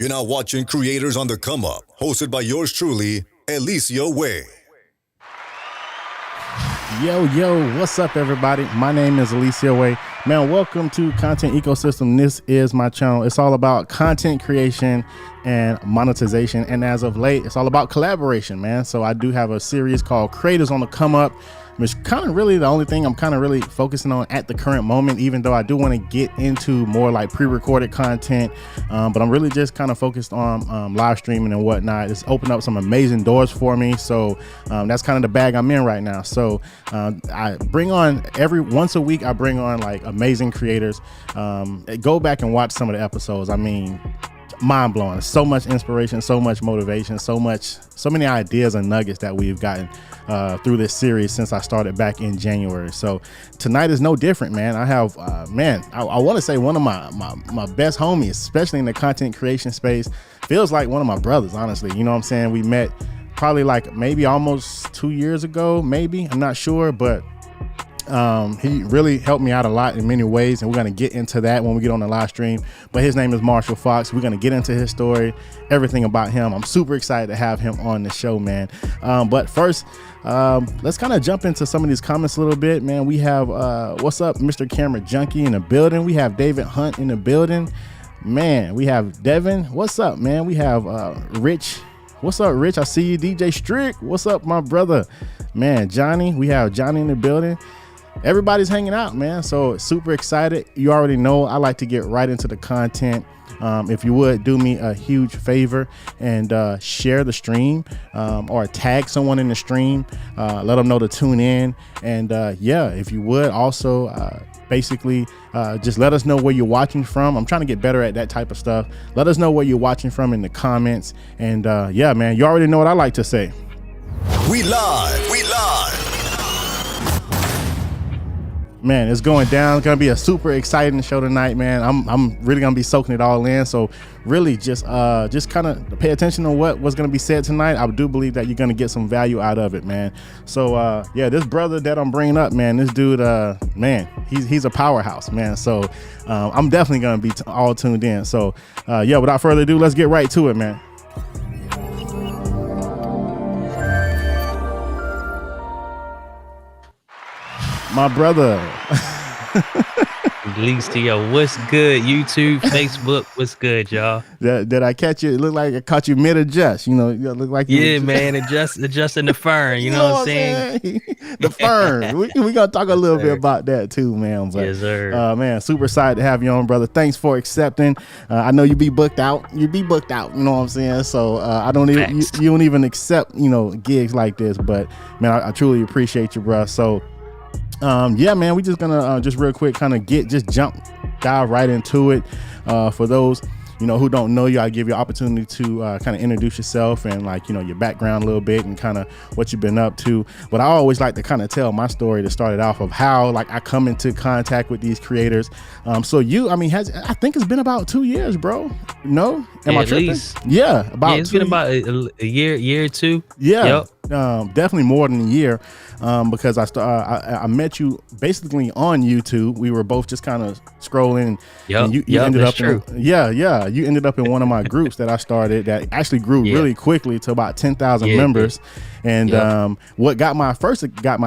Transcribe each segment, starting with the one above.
You're now watching Creators on the Come Up, hosted by yours truly, Eliseo Way. Yo, what's up, everybody? My name is Eliseo Way. Man, welcome to Content Ecosystem. This is my channel. It's all about content creation and monetization. And as of late, it's all about collaboration, man. So I do have a series called Creators on the Come Up, which kind of really the only thing I'm kind of really focusing on at the current moment, even though I do want to get into more like pre-recorded content. But I'm really just kind of focused on live streaming and whatnot. It's opened up some amazing doors for me. So that's kind of the bag I'm in right now. So I bring on once a week, I bring on like amazing creators. Go back and watch some of the episodes. I mean, mind blowing. So much inspiration, so much motivation, so many ideas and nuggets that we've gotten through this series since I started back in January. So tonight is no different, man. I have I want to say one of my best homies, especially in the content creation space. Feels like one of my brothers, honestly. You know what I'm saying? We met probably like maybe almost 2 years ago, maybe. I'm not sure, but he really helped me out a lot in many ways, and we're going to get into that when we get on the live stream. But his name is Marshall Fox. We're going to get into his story, everything about him. I'm super excited to have him on the show, man. But first, let's kind of jump into some of these comments a little bit, man. We have what's up, Mr. Camera Junkie in the building. We have David Hunt in the building, man. We have Devin. What's up, man? We have Rich. What's up, Rich? I see you. DJ Strick. What's up, my brother? Man, Johnny. We have Johnny in the building. Everybody's hanging out, man. So super excited. You already know I like to get right into the content. If you would do me a huge favor and share the stream or tag someone in the stream, let them know to tune in. And if you would also basically just let us know where you're watching from. I'm trying to get better at that type of stuff. Let us know where you're watching from in the comments. And man, you already know what I like to say. We live. Man, it's going down. It's gonna be a super exciting show tonight, man. I'm really gonna be soaking it all in. So really just kind of pay attention to what's gonna be said tonight. I do believe that you're gonna get some value out of it, man. So this brother that I'm bringing up, man, this dude, man, he's a powerhouse, man. So I'm definitely gonna be all tuned in. So without further ado, let's get right to it, man. My brother. Eliseo, what's good? YouTube, Facebook, what's good, y'all? Did I catch you? It looked like I caught you mid-adjust. You know, you look like man, adjusting the fern. You know what I'm saying? The fern. we gonna talk a little bit about that too, man. But, yes, sir. Man, super excited to have you on, brother. Thanks for accepting. I know you be booked out. You know what I'm saying? So I don't even you don't even accept gigs like this. But man, I truly appreciate you, bro. So. Man, we just gonna just real quick kind of dive right into it. For those who don't know you, I give you an opportunity to kind of introduce yourself and your background a little bit and kind of what you've been up to. But I always like to kind of tell my story to start it off of how I come into contact with these creators. So I think it's been about 2 years, bro. No, am I tripping? Least. Yeah, about it's been about a year or two. Yeah. Yep. Definitely more than a year, because I met you basically on YouTube. We were both just kind of scrolling, and you ended up you ended up in one of my groups that I started that actually grew really quickly to about 10,000 members. And what got my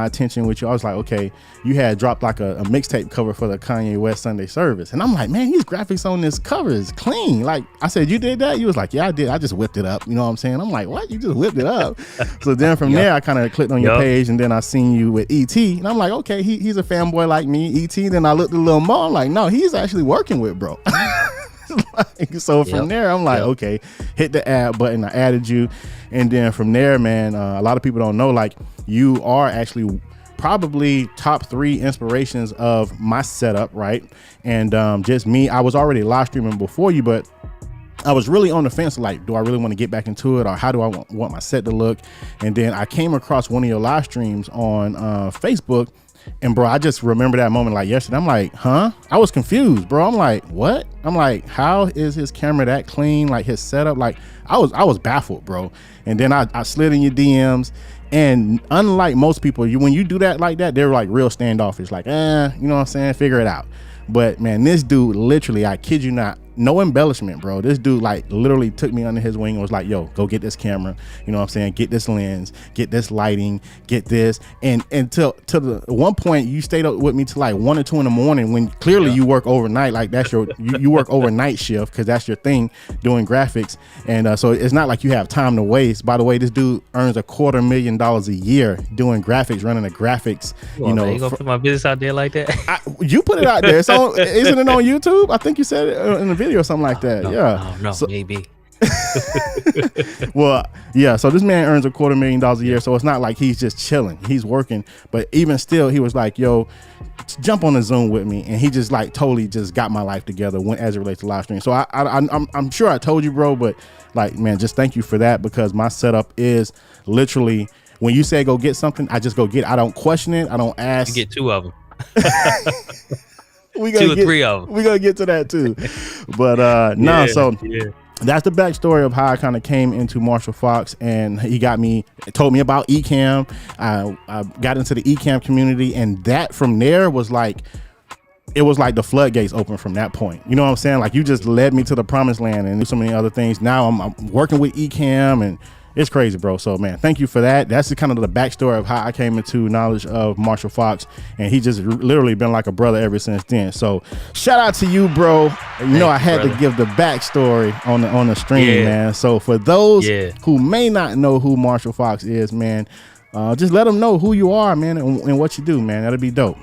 attention with you, I was like, okay, you had dropped like a mixtape cover for the Kanye West Sunday service, and I'm like, man, these graphics on this cover is clean. Like I said, you did that? You was like, yeah, I did. I just whipped it up. You know what I'm saying? I'm like, what? You just whipped it up? So then from there, I kind of clicked on your page, and then I seen you with ET, and I'm like, okay, he's a fanboy like me, ET. Then I looked a little more, I'm like, no, he's actually working with bro. So from there, I'm like, okay, hit the add button. I added you, and then from there, man, a lot of people don't know, like, you are actually probably top 3 inspirations of my setup, right? And just me, I was already live streaming before you, but I was really on the fence, like, do I really want to get back into it, or how do I want my set to look? And then I came across one of your live streams on Facebook, and bro, I just remember that moment like yesterday. I'm like, huh? I was confused, bro. I'm like, what? I'm like, how is his camera that clean? Like his setup, like I was baffled, bro. And then I slid in your DMs, and unlike most people, when you do that like that, they're like real standoffish, like, you know what I'm saying? Figure it out. But man, this dude literally, I kid you not, no embellishment, bro. This dude like literally took me under his wing and was like, yo, go get this camera, you know what I'm saying, get this lens, get this lighting, get this, and till to the one point you stayed up with me till like 1 or 2 in the morning, when clearly you work overnight, like that's your you work overnight shift because that's your thing, doing graphics. And so it's not like you have time to waste. By the way, this dude earns $250,000 a year doing graphics, running a graphics. Well, you know, man, you gonna put my business out there like that? You put it out there. It's on, isn't it on YouTube? I think you said it in a video or something like that. No, so, maybe. Well, yeah. So this man earns $250,000 a year. So it's not like he's just chilling. He's working. But even still, he was like, "Yo, jump on the Zoom with me," and he just like totally just got my life together as it relates to live stream. So I'm sure I told you, bro, but like, man, just thank you for that, because my setup is literally, when you say go get something, I just go get it. I don't question it. I don't ask. You get 2 of them. We 2 or 3 of them. We're gonna get to that too. But that's the backstory of how I kind of came into Marshall Fox, and he told me about Ecamm. I got into the Ecamm community, and that from there was like, it was like the floodgates open from that point. You know what I'm saying? Like, you just led me to the promised land and so many other things. Now I'm working with Ecamm, and it's crazy, bro. So, man, thank you for that. That's the kind of the backstory of how I came into knowledge of Marshall Fox, and he just literally been like a brother ever since then. So, shout out to you, bro. You know, I had to give the backstory on the stream, man. So, for those who may not know who Marshall Fox is, man, just let them know who you are, man, and what you do, man. That'll be dope.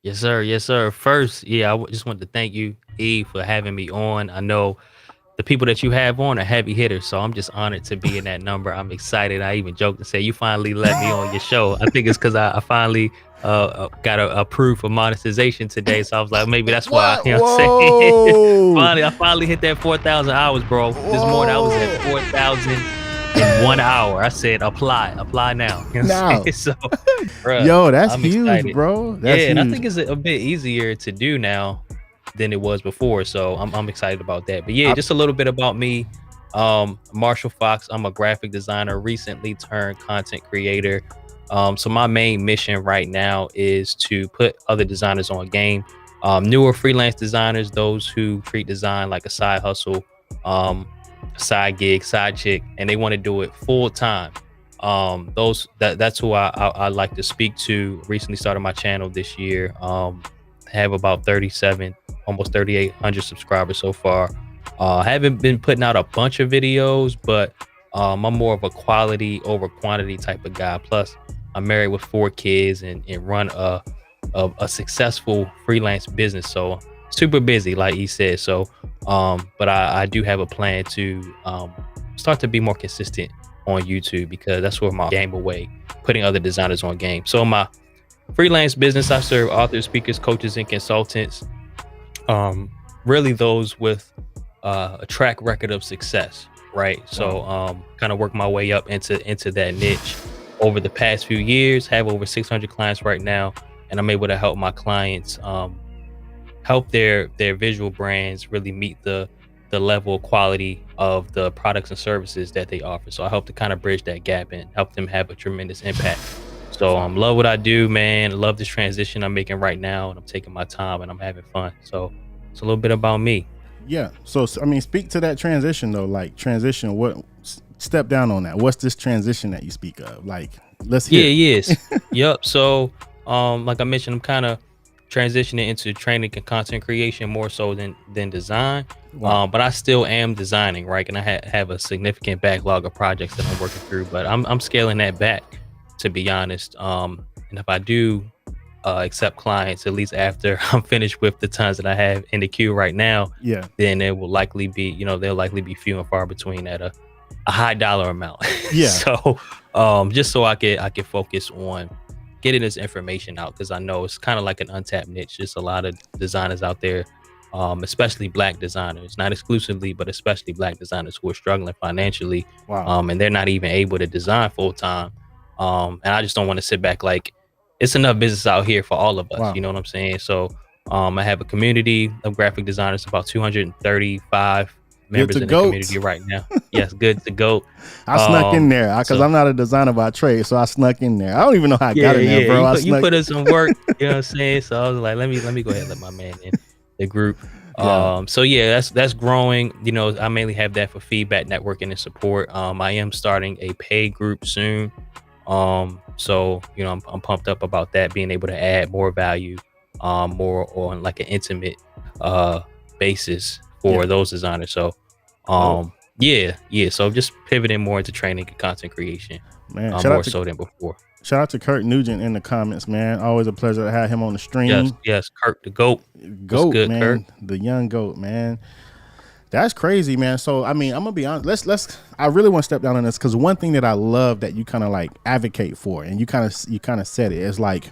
Yes, sir. Yes, sir. First, I just want to thank you, E, for having me on. I know the people that you have on are heavy hitters, so I'm just honored to be in that number. I'm excited. I even joked and said, you finally let me on your show. I think it's because I finally got approved for monetization today, so I was like, maybe that's why. You know what I'm saying? I finally hit that 4,000 hours, bro. This morning I was at 4,000 in 1 hour. I said, apply now. You know what I'm saying? So, bro, yo, that's I'm huge, excited. bro. That's huge. And I think it's a bit easier to do now than it was before, so I'm excited about that. But just a little bit about me. Marshall Fox. I'm a graphic designer, recently turned content creator. So my main mission right now is to put other designers on game, newer freelance designers, those who treat design like a side hustle, side gig, side chick, and they want to do it full time. That's who I like to speak to. Recently started my channel this year. Have about 37, almost 3,800 subscribers so far. Haven't been putting out a bunch of videos, but I'm more of a quality over quantity type of guy. Plus, I'm married with 4 kids and run a successful freelance business. So super busy, like he said. So, but I do have a plan to start to be more consistent on YouTube, because that's where my game away, putting other designers on game. So my freelance business, I serve authors, speakers, coaches, and consultants. Really those with a track record of success, right? So kind of work my way up into that niche over the past few years. Have over 600 clients right now, and I'm able to help my clients help their visual brands really meet the level of quality of the products and services that they offer. So I hope to kind of bridge that gap and help them have a tremendous impact. So love what I do, man. Love this transition I'm making right now, and I'm taking my time and I'm having fun. So it's a little bit about me. Yeah. So I mean, speak to that transition though. Like, transition. What? Step down on that. What's this transition that you speak of? Like, let's hear. Yes. Yep. So like I mentioned, I'm kind of transitioning into training and content creation more so than design. But I still am designing, right? And I have a significant backlog of projects that I'm working through, but I'm scaling that back, to be honest. And if I do accept clients, at least after I'm finished with the tons that I have in the queue right now, then it will likely be, they'll likely be few and far between at a high dollar amount. So just so I can focus on getting this information out, because I know it's kind of like an untapped niche. There's a lot of designers out there, especially Black designers, not exclusively, but especially Black designers who are struggling financially. And they're not even able to design full time. And I just don't want to sit back. Like, it's enough business out here for all of us. You know what I'm saying? So I have a community of graphic designers, about 235 members in the community right now. Yes, good to go. I snuck in there because I'm not a designer by trade, so I snuck in there. I don't even know how I got in there, bro. You put in some work. You know what I'm saying? So I was like, let me go ahead and let my man in the group. Yeah. So yeah, that's growing. You know, I mainly have that for feedback, networking, and support. I am starting a paid group soon. So you know, I'm pumped up about that, being able to add more value, more on like an intimate uh basis for Yeah. those designers. So Dope. yeah. So just pivoting more into training and content creation, Man, more so than before. shout out to Kurt Nugent in the comments, man. Always a pleasure to have him on the Yes, stream. yes, Kurt the GOAT. What's Goat, good, Kurt? man. The young goat, man. That's crazy, man. So I mean, I'm gonna be honest. Let's. I really want to step down on this because one thing that I love that you kind of like advocate for, and you kind of said it, is like,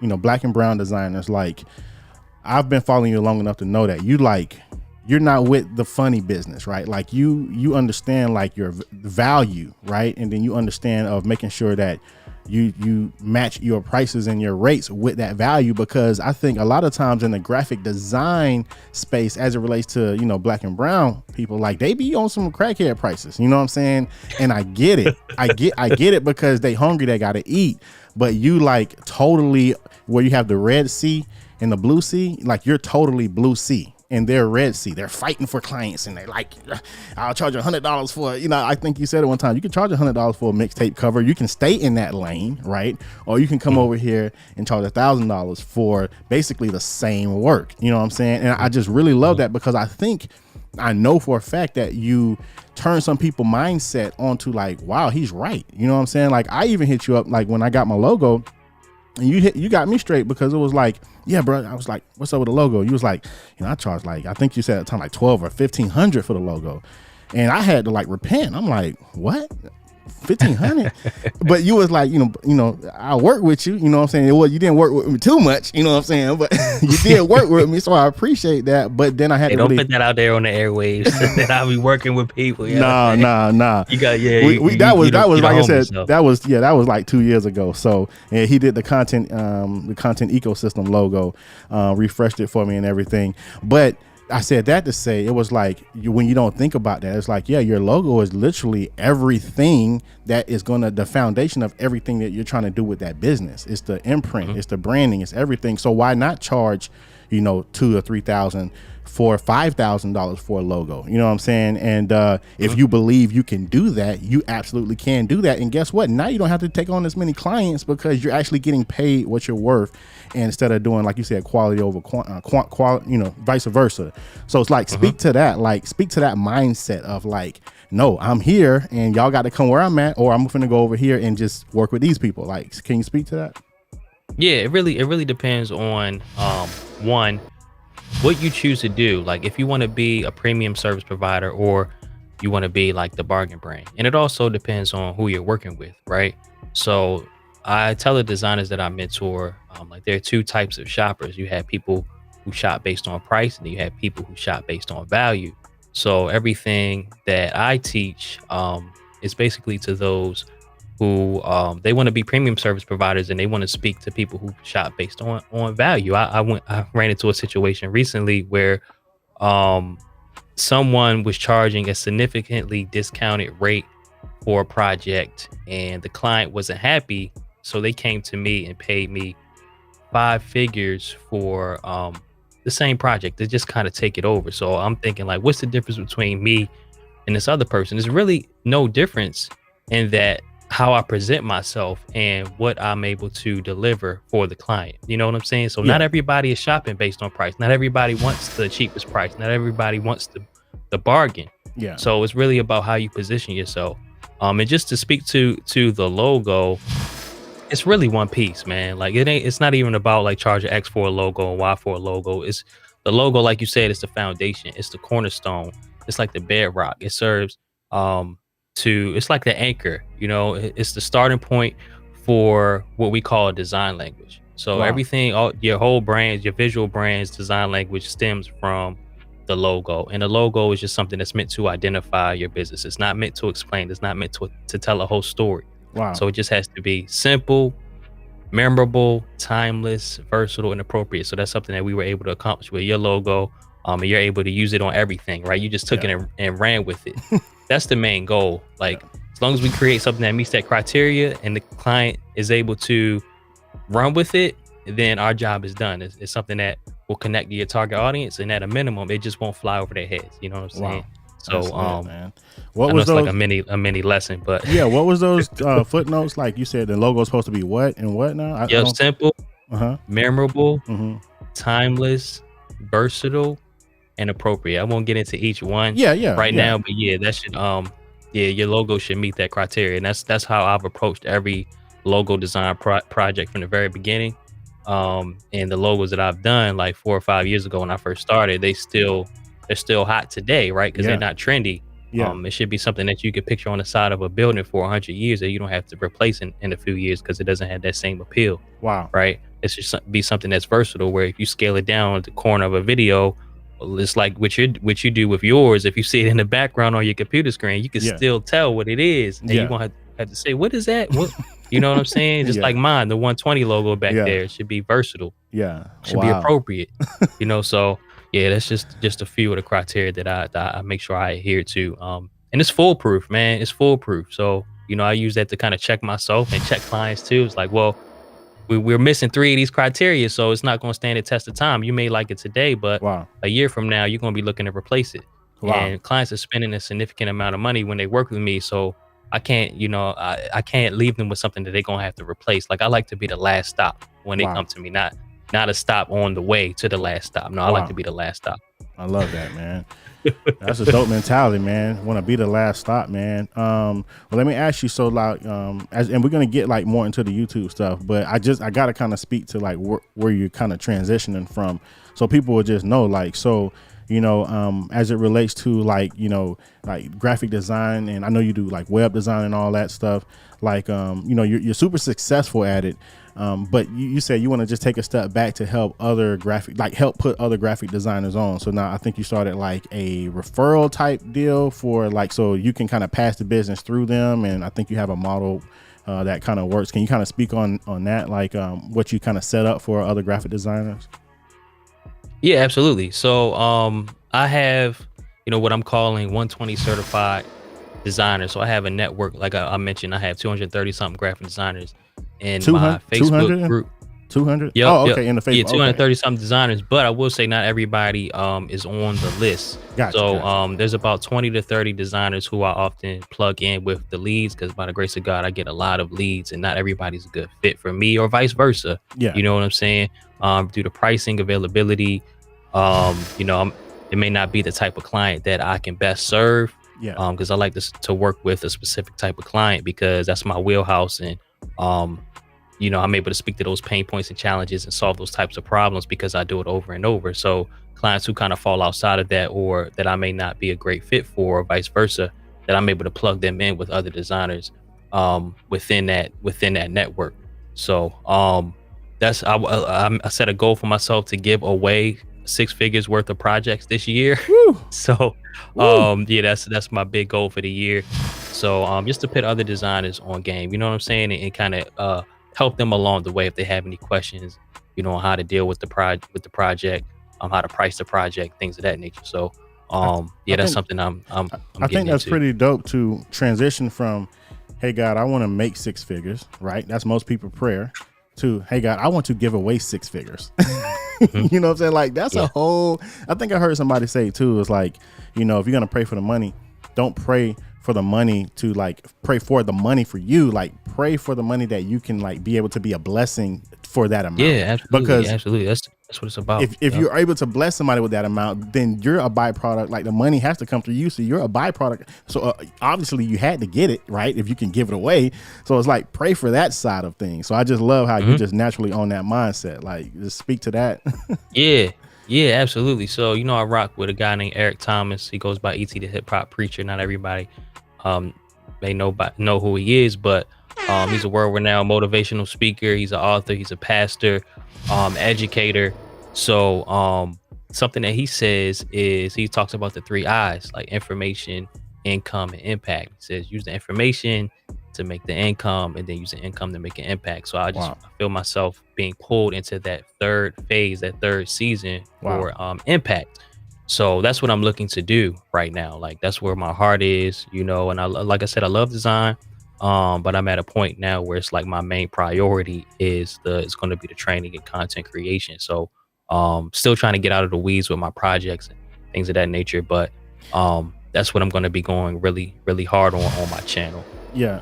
you know, black and brown designers. Like, I've been following you long enough to know that you're not with the funny business, right? Like you understand like your value, right? And then you understand of making sure that you match your prices and your rates with that value, because I think a lot of times in the graphic design space, as it relates to, you know, black and brown people, like they be on some crackhead prices, you know what I'm saying? And I get it. I get it because they hungry, they gotta eat. But you like totally, where you have the red sea and the blue sea, like you're totally blue sea and they're red sea. They're fighting for clients and they like, I'll charge $100 for, you know, I think you said it one time, you can charge $100 for a mixtape cover. You can stay in that lane, right? Or you can come over here and charge $1,000 for basically the same work. You know what I'm saying? And I just really love that, because I know for a fact that you turn some people mindset onto like, wow, he's right. You know what I'm saying? Like I even hit you up like when I got my logo, and you got me straight, because it was like, yeah, bro. I was like, what's up with the logo? You was like, you know, I charged like, I think you said at the time like 12 or 1,500 for the logo. And I had to like repent. I'm like, what? 1,500? But you was like, you know, I work with you, you know what I'm saying? Well, you didn't work with me too much, you know what I'm saying? But you did work with me, so I appreciate that. But then I had to don't really put that out there on the airwaves that I'll be working with people. Nah. You got That was like I said, yourself. that was like 2 years ago. So and he did the content ecosystem logo, refreshed it for me and everything. But I said that to say it was like when you don't think about that, it's like, yeah, your logo is literally everything that is the foundation of everything that you're trying to do with that business. It's the imprint, it's the branding, it's everything. So why not charge, you know, $2,000 or $3,000 for $5,000 for a logo? You know what I'm saying? And if you believe you can do that, you absolutely can do that. And guess what? Now you don't have to take on as many clients, because you're actually getting paid what you're worth, and instead of doing, like you said, quality over quality, you know, vice versa. So it's like, speak to that mindset of like, no, I'm here and y'all got to come where I'm at, or I'm going to go over here and just work with these people. Like, can you speak to that? Yeah, it really depends on one, what you choose to do. Like if you want to be a premium service provider, or you want to be like the bargain brand. And it also depends on who you're working with, right? So I tell the designers that I mentor, like there are two types of shoppers. You have people who shop based on price, and you have people who shop based on value. So everything that I teach is basically to those who they want to be premium service providers, and they want to speak to people who shop based on value. I ran into a situation recently where someone was charging a significantly discounted rate for a project, and the client wasn't happy, so they came to me and paid me 5 figures for the same project to just kind of take it over. So I'm thinking like, what's the difference between me and this other person? There's really no difference in that, how I present myself and what I'm able to deliver for the client. You know what I'm saying? So not everybody is shopping based on price. Not everybody wants the cheapest price. Not everybody wants the bargain. Yeah. So it's really about how you position yourself. And just to speak to the logo, it's really one piece, man. Like it's not even about like charging X for a logo and Y for a logo. It's the logo, like you said, it's the foundation, it's the cornerstone, it's like the bedrock. It serves it's like the anchor, you know, it's the starting point for what we call a design language. So everything, your whole brand, your visual brand's design language stems from the logo. And the logo is just something that's meant to identify your business. It's not meant to explain. It's not meant to tell a whole story. Wow. So it just has to be simple, memorable, timeless, versatile, and appropriate. So that's something that we were able to accomplish with your logo. And you're able to use it on everything, right? You just took it and ran with it. That's the main goal. Like as long as we create something that meets that criteria and the client is able to run with it, then our job is done. It's something that will connect to your target audience, and at a minimum, it just won't fly over their heads. You know what I'm saying? Wow. That's So lit, man. What I know was it's like those? a mini lesson, but Yeah, what was those footnotes? Like you said, the logo is supposed to be what and what now? I yep, don't. simple, Uh-huh. memorable, Mm-hmm. timeless, versatile, and appropriate. I won't get into each one right Yeah. now, but yeah, that should yeah, your logo should meet that criteria, and that's how I've approached every logo design project from the very beginning. And the logos that I've done like 4 or 5 years ago when I first started, they're still hot today, right? Because they're Yeah. not trendy. Yeah. It should be something that you could picture on the side of a building for 100 years that you don't have to replace in a few years because it doesn't have that same appeal, Wow. right? It's just be something that's versatile where if you scale it down at the corner of a video, well, it's like what you do with yours. If you see it in the background on your computer screen, you can Yeah. still tell what it is, and you Yeah. won't have to say, "What is that?" What you know what I'm saying? Just Yeah. like mine, the 120 logo back Yeah. there, it should be versatile, Yeah. should be Wow. appropriate, you know. So yeah, that's just a few of the criteria that I make sure I adhere to. And it's foolproof, man. It's foolproof. So I use that to kind of check myself and check clients too. It's like, well, we're missing 3 of these criteria, so it's not going to stand the test of time. You may like it today, but Wow. a year from now, you're going to be looking to replace it. Wow. And clients are spending a significant amount of money when they work with me, so I can't, I can't leave them with something that they're going to have to replace. Like I like to be the last stop when they Wow. come to me, not a stop on the way to the last stop. No, I like Wow. to be the last stop. I love that, man. That's a dope mentality, man. Want to be the last stop, man. Well, let me ask you. So, like, and we're gonna get like more into the YouTube stuff, but I gotta kind of speak to like where you're kind of transitioning from, so people will just know, like, so as it relates to like like graphic design, and I know you do like web design and all that stuff. Like, you're super successful at it. But you said you want to just take a step back to help help put other graphic designers on. So now I think you started like a referral type deal for like, so you can kind of pass the business through them. And I think you have a model that kind of works. Can you kind of speak on that? Like what you kind of set up for other graphic designers? Yeah, absolutely. So I have, what I'm calling 120 certified designers. So I have a network, like I mentioned, I have 230 something graphic designers in my Facebook group. 200? Yep, Oh, yep. okay. In the Facebook. Yeah, 230 something designers, but I will say not everybody is on the list. Gotcha, So gotcha. there's about 20 to 30 designers who I often plug in with the leads, because by the grace of God, I get a lot of leads and not everybody's a good fit for me, or vice versa. Yeah. You know what I'm saying? Due to pricing, availability, it may not be the type of client that I can best serve. Yeah. Because I like to work with a specific type of client because that's my wheelhouse, and I'm able to speak to those pain points and challenges and solve those types of problems because I do it over and over. So clients who kind of fall outside of that, or that I may not be a great fit for, or vice versa, that I'm able to plug them in with other designers within that network. So I set a goal for myself to give away 6 figures worth of projects this year. Woo. So yeah, that's my big goal for the year. So just to put other designers on game, you know what I'm saying, and kind of help them along the way if they have any questions, on how to deal with the project, how to price the project, things of that nature. So that's something I'm I think that's into. pretty dope to transition from, hey God, I want to make 6 figures, right? That's most people's prayer, to, hey God, I want to give away 6 figures. You know what I'm saying? Like that's a whole, I think I heard somebody say too, it's like, if you're going to pray for the money, don't pray for the money to like pray for the money for you, like pray for the money that you can like be able to be a blessing for that amount. Yeah, absolutely. Because absolutely. That's what it's about. If you're able to bless somebody with that amount, then you're a byproduct. Like the money has to come through you, so you're a byproduct. So obviously you had to get it right if you can give it away. So it's like pray for that side of things. So I just love how you just naturally on that mindset. Like just speak to that. Yeah, absolutely. So I rock with a guy named Eric Thomas. He goes by ET the Hip Hop Preacher. Not everybody may know who he is, but he's a world-renowned motivational speaker. He's an author. He's a pastor, educator. So something that he says is, he talks about the 3 I's, like information, income, and impact. He says use the information to make the income, and then use the income to make an impact. So I feel myself being pulled into that 3rd phase, that 3rd season for impact. So that's what I'm looking to do right now. Like that's where my heart is, and like I said, I love design. But I'm at a point now where it's like my main priority is it's going to be the training and content creation. So Still trying to get out of the weeds with my projects and things of that nature. But that's what I'm going to be going really, really hard on my channel. Yeah.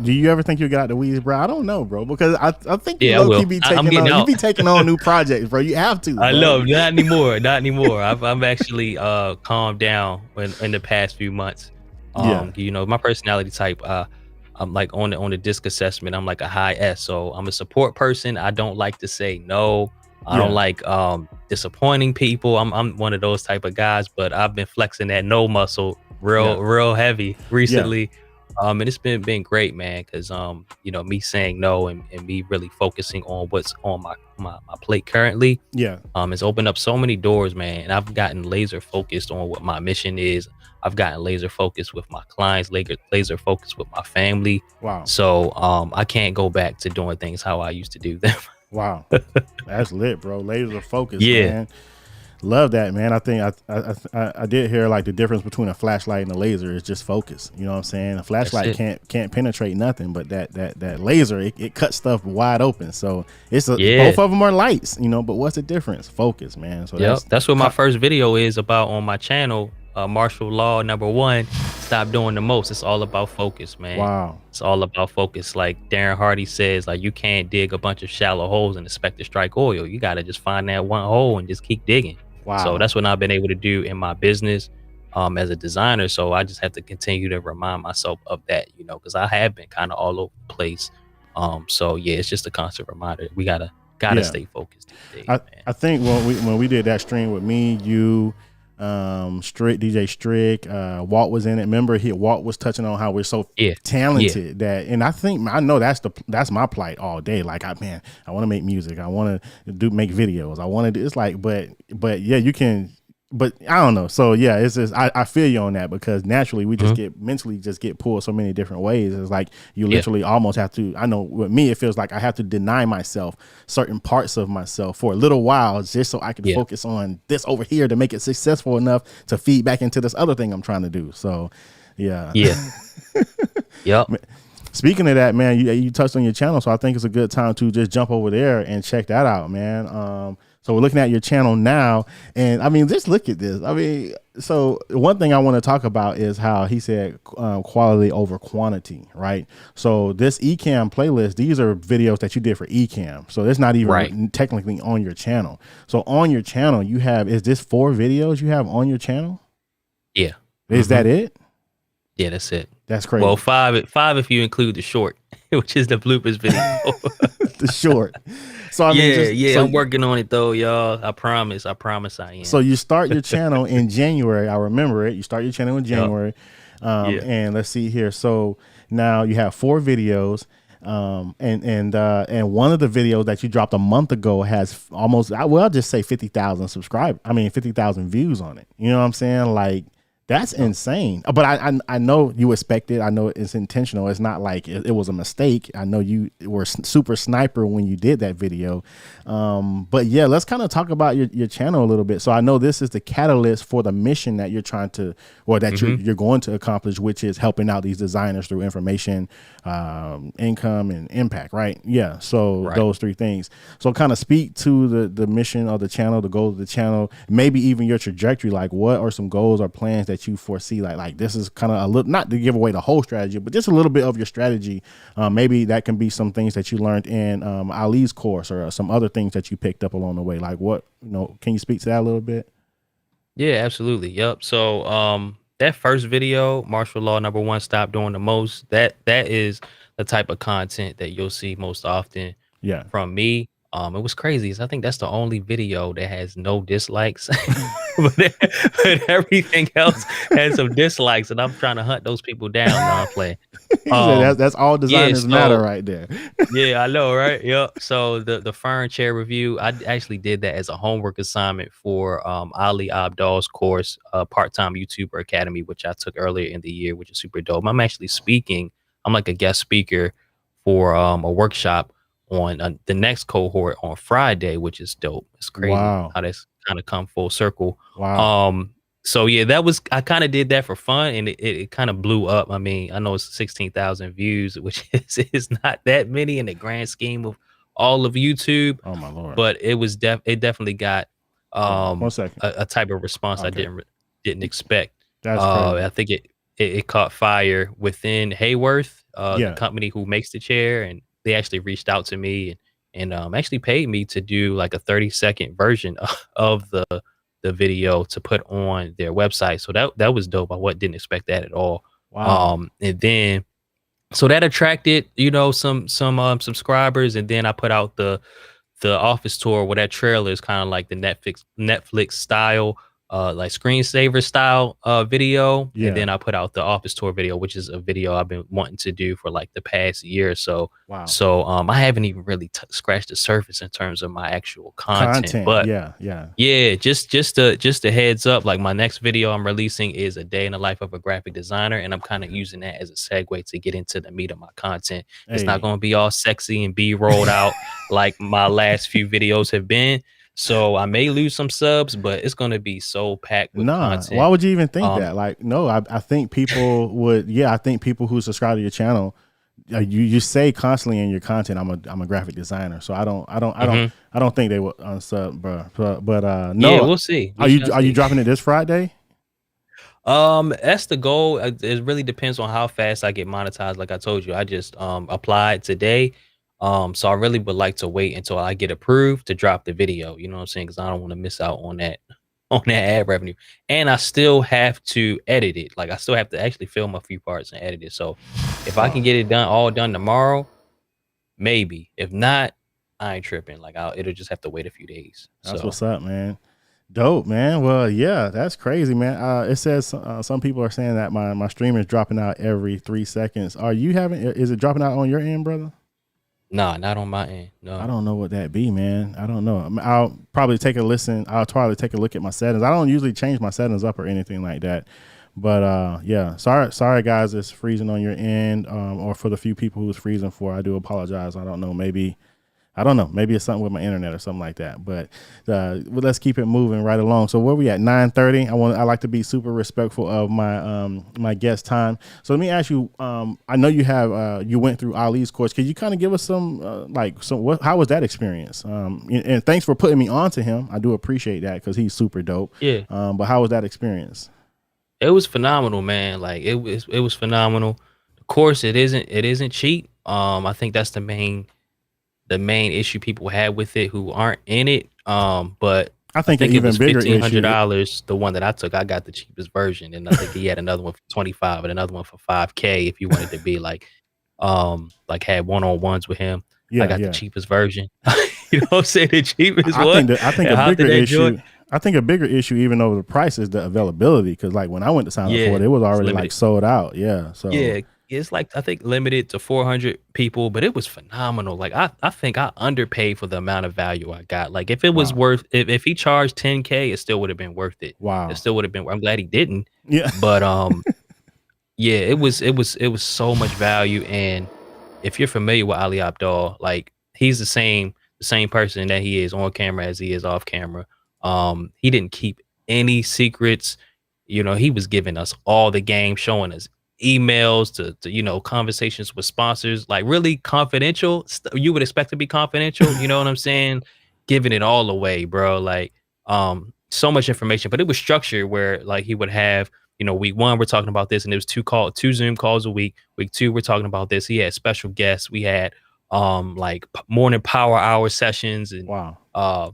Do you ever think you got the weeds, bro? I don't know, bro, because I think you Yeah, I will. be I'm taking getting on, you out. be taking on new projects, bro. You have to. I bro. know, not anymore, not anymore. I've actually calmed down in the past few months. Yeah. You know, my personality type, I'm like on the disc assessment, I'm like a high S. So I'm a support person. I don't like to say no. I don't Yeah. like disappointing people. I'm one of those type of guys, but I've been flexing that no muscle real heavy recently. And it's been great, man, because you know, me saying no and me really focusing on what's on my plate currently Yeah. it's opened up so many doors, man. And I've gotten laser focused on what my mission is. I've gotten laser focused with my clients, laser focused with my family. Wow. So I can't go back to doing things how I used to do them. Wow. That's lit, bro. Laser focus, Yeah. man. Love that, man. I think I did hear like the difference between a flashlight and a laser is just focus. You know what I'm saying? A flashlight can't penetrate nothing, but that laser it cuts stuff wide open. So it's both of them are lights, you know. But what's the difference? Focus, man. So that's what my first video is about on my channel. Martial law number 1. Stop doing the most. It's all about focus, man. Wow. It's all about focus. Like Darren Hardy says, like you can't dig a bunch of shallow holes and expect to strike oil. You got to just find that one hole and just keep digging. Wow. So that's what I've been able to do in my business as a designer. So I just have to continue to remind myself of that, you know, because I have been kind of all over the place. So yeah, it's just a constant reminder. We gotta stay focused these days, man. I think when we did that stream with me, you, Strick, DJ Strick, Walt was in it. Remember, Walt was touching on how we're so talented that, and I know that's my plight all day. Like I want to make music. I want to make videos. I want to do. It's like, but yeah, you can. But I don't know. So yeah, it's just I feel you on that because naturally we just get mentally pulled so many different ways. It's like you literally almost have to. I know with me, it feels like I have to deny myself certain parts of myself for a little while just so I can focus on this over here to make it successful enough to feed back into this other thing I'm trying to do. So yeah. Yep. Speaking of that, man, you touched on your channel, so I think it's a good time to just jump over there and check that out, man. So we're looking at your channel now, and I mean, just look at this. I mean, so one thing I want to talk about is how he said quality over quantity, right? So this Ecamm playlist, these are videos that you did for Ecamm, so it's not even technically on your channel. So on your channel, you have, is this 4 videos you have on your channel? Yeah. Is that it? Yeah, that's it. That's crazy. Well, five if you include the short, which is the bloopers video. The short. So I mean, I'm working on it though, y'all. I promise I am. So you start your channel in January. I remember it. You start your channel in January. And let's see here. So now you have 4 videos. And one of the videos that you dropped a month ago has almost, I'll just say 50,000 50,000 views on it. You know what I'm saying? Like, that's insane. But I know you expect it. I know it's intentional. It's not like it was a mistake. I know you were super sniper when you did that video. But yeah, let's kind of talk about your channel a little bit. So I know this is the catalyst for the mission that you're trying to, or that you're going to accomplish, which is helping out these designers through information, income, and impact, right? Yeah. So those 3 things. So kind of speak to the mission of the channel, the goals of the channel, maybe even your trajectory. Like, what are some goals or plans that you foresee? Like this is kind of a little, not to give away the whole strategy, but just a little bit of your strategy. Maybe that can be some things that you learned in Ali's course or some other things that you picked up along the way. Like what, can you speak to that a little bit? Yeah, absolutely. Yep. So that first video, martial law number 1, stop doing the most, that is the type of content that you'll see most often from me. It was crazy. I think that's the only video that has no dislikes, but everything else has some dislikes, and I'm trying to hunt those people down. I'm playing. That's all designers matter right there. Yeah, I know, right? Yep. So the fern chair review, I actually did that as a homework assignment for Ali Abdal's course, Part-Time YouTuber Academy, which I took earlier in the year, which is super dope. I'm actually speaking. I'm like a guest speaker for a workshop on the next cohort on Friday, which is dope. It's crazy how that's kind of come full circle. Wow. So yeah, I kind of did that for fun, and it kind of blew up. I mean, I know it's 16,000 views, which is not that many in the grand scheme of all of YouTube. Oh my Lord. But it definitely got 1 second. a type of response I Okay. didn't expect. That's crazy. I think it caught fire within Hayworth, the Yeah. company who makes the chair, and they actually reached out to me and actually paid me to do like a 30-second version of the video to put on their website. So that was dope. Didn't expect that at all. Wow. And then so that attracted, some subscribers, and then I put out the office tour where that trailer is kind of like the Netflix style, like screensaver style video. And Yeah. then I put out the office tour video, which is a video I've been wanting to do for like the past year or so. Wow. So I haven't even really scratched the surface in terms of my actual content. Content. But Yeah. Yeah. yeah, just a heads up. Like my next video I'm releasing is a day in the life of a graphic designer, and I'm kind of using that as a segue to get into the meat of my content. It's not Hey. going to be all sexy and be rolled out like my last few videos have been. So I may lose some subs, but it's going to be so packed with Nah. Why content. would you even think Um, that? Like, no, I think people would. Yeah, I think people who subscribe to your channel, you say constantly in your content, I'm a graphic designer. So mhm. I don't think they will unsub, bro. But Yeah, no. we'll see. Are We shall you see. dropping it this Friday? That's the goal. It really depends on how fast I get monetized. Like I told you, I just applied today. So I really would like to wait until I get approved to drop the video. You know what I'm saying? Because I don't want to miss out on that on that ad revenue. And I still have to edit it. Like I still have to actually film a few parts and edit it. So if I can Oh, get it all done tomorrow, maybe. If not, I ain't tripping. Like it'll just have to wait a few days. that's So what's up, man. Dope, man. Well, yeah, that's crazy, man. It says some people are saying that my stream is dropping out every 3 seconds. Are you having? Is it dropping out on your end, brother? nah, not on my end. I No. don't know what that be, man. I don't know. I mean, I'll probably take a listen. I'll probably take a look at my settings. I don't usually change my settings up or anything like that. But yeah, sorry guys, it's freezing on your end, or for the few people who's freezing for. I do apologize. I don't know. Maybe it's something with my internet or something like that. But well, let's keep it moving right along. So where we at? 9:30. I like to be super respectful of my my guest time. So let me ask you. I know you have you went through Ali's course. Could you kind of give us some how was that experience? And thanks for putting me on to him. I do appreciate that because he's super dope. Yeah. But how was that experience? It was phenomenal, man. Like it was phenomenal. Of course, it isn't cheap. I think that's the main issue people have with it who aren't in it. But I I think an think it even was bigger $1,500. issue. The one that I took, I got the cheapest version, and I think he had another one for 25 and another one for 5K if you wanted to be like had one-on-ones with him. I Yeah, got the yeah. cheapest version. You know what I'm saying? The cheapest I one. think that I think And a hopped bigger in that joint. issue. I think a bigger issue, even over the price, is the availability. Because like when I went to sign up for it, Yeah, it was it's already like limited. sold out. Yeah. So Yeah, it's like I think limited to 400 people, but it was phenomenal. Like I think I underpaid for the amount of value I got. Like if it was wow, worth if he charged 10K, it still would have been worth it. It wow. still would have been. I'm glad he didn't. Yeah. But yeah, it was so much value. And if you're familiar with Ali Abdaal, like he's the same person that he is on camera as he is off camera. He didn't keep any secrets. He was giving us all the game, showing us emails to conversations with sponsors, like really confidential. You would expect to be confidential. You know what I'm saying? Giving it all away, bro. Like, so much information, but it was structured where like he would have, week one we're talking about this, and there was two Zoom calls a week. Week two we're talking about this. He had special guests. We had like morning power hour sessions and Wow. uh